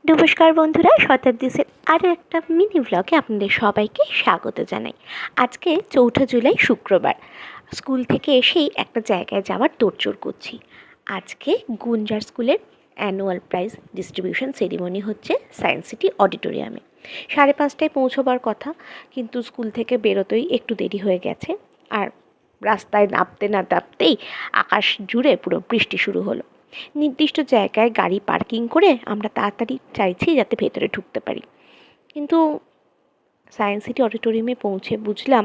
নমস্কার বন্ধুরা, শতাব্দীসের আরও একটা মিনি ব্লগে আপনাদের সবাইকে স্বাগত জানাই। আজকে 4 জুলাই শুক্রবার। স্কুল থেকে এসেই একটা জায়গায় যাওয়ার তোড়জোড় করছি। আজকে গুঞ্জার স্কুলের অ্যানুয়াল প্রাইজ ডিস্ট্রিবিউশন সেরিমনি হচ্ছে সায়েন্স সিটি অডিটোরিয়ামে। 5:30টায় পৌঁছবার কথা, কিন্তু স্কুল থেকে বেরোতেই একটু দেরি হয়ে গেছে। আর রাস্তায় নামতে না নামতেই আকাশ জুড়ে পুরো বৃষ্টি শুরু হলো। নির্দিষ্ট জায়গায় গাড়ি পার্কিং করে আমরা তাড়াতাড়ি চাইছি যাতে ভেতরে ঢুকতে পারি, কিন্তু সায়েন্স সিটি অডিটোরিয়ামে পৌঁছে বুঝলাম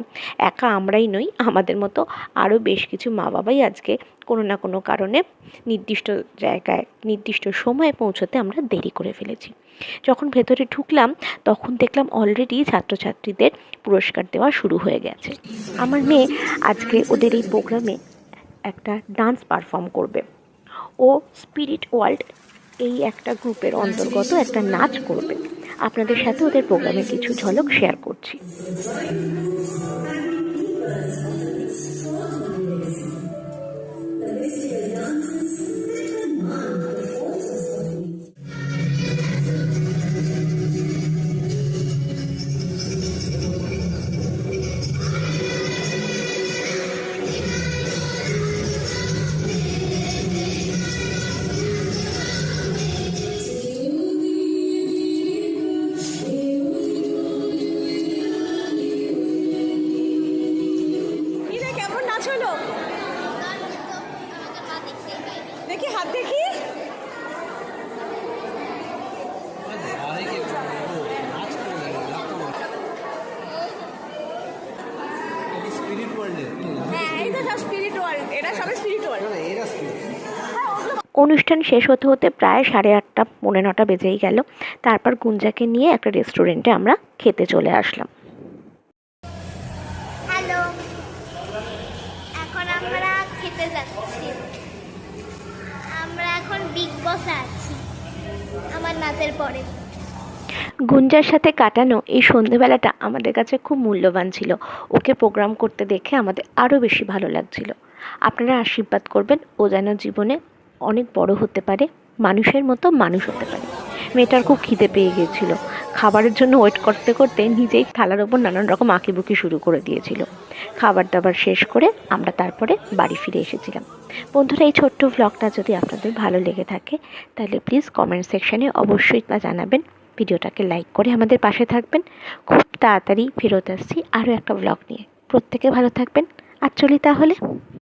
একা আমরাই নই, আমাদের মতো আরও বেশ কিছু মা বাবাই আজকে কোনো না কোনো কারণে নির্দিষ্ট জায়গায় নির্দিষ্ট সময়ে পৌঁছতে আমরা দেরি করে ফেলেছি। যখন ভেতরে ঢুকলাম তখন দেখলাম অলরেডি ছাত্রছাত্রীদের পুরস্কার দেওয়া শুরু হয়ে গেছে। আমার মেয়ে আজকে ওদের এই প্রোগ্রামে একটা ডান্স পারফর্ম করবে। ও স্পিরিট ওয়ার্ল্ড এই একটা গ্রুপের অন্তর্গত একটা নাচ করবে। আপনাদের সাথে ওদের প্রোগ্রামের কিছু ঝলক শেয়ার করছি। দেখি হাত দেখি। অনুষ্ঠান শেষ হতে হতে প্রায় 8:30 পৌনে 9টা বেজেই গেল। তারপর গুঞ্জাকে নিয়ে একটা রেস্টুরেন্টে আমরা খেতে চলে আসলাম। হ্যালো, এখন আমরা খেতে যাচ্ছি। আমরা এখন বিগ বসে আছি আমার নাচের পরে। গুঞ্জার সাথে কাটানো এই সন্ধেবেলাটা আমাদের কাছে খুব মূল্যবান ছিল। ওকে প্রোগ্রাম করতে দেখে আমাদের আরও বেশি ভালো লাগছিল। আপনারা আশীর্বাদ করবেন ও যেন জীবনে অনেক বড় হতে পারে, মানুষের মতো মানুষ হতে পারে। মেয়েটার খুব খিদে পেয়ে গিয়েছিল, খাবারের জন্য ওয়েট করতে করতে নিজেই থালার ওপর নানান রকম আঁকিবুকি শুরু করে দিয়েছিল। খাবার দাবার শেষ করে আমরা তারপরে বাড়ি ফিরে এসেছিলাম। বন্ধুরা, এই ছোট্ট ভ্লগটা যদি আপনাদের ভালো লেগে থাকে তাহলে প্লিজ কমেন্ট সেকশানে অবশ্যই তা জানাবেন। ভিডিওটাকে লাইক করে আমাদের পাশে থাকবেন। খুব তাড়াতাড়ি ফেরত আসছি আরও একটা ব্লগ নিয়ে। প্রত্যেকে ভালো থাকবেন। আর চলি তাহলে।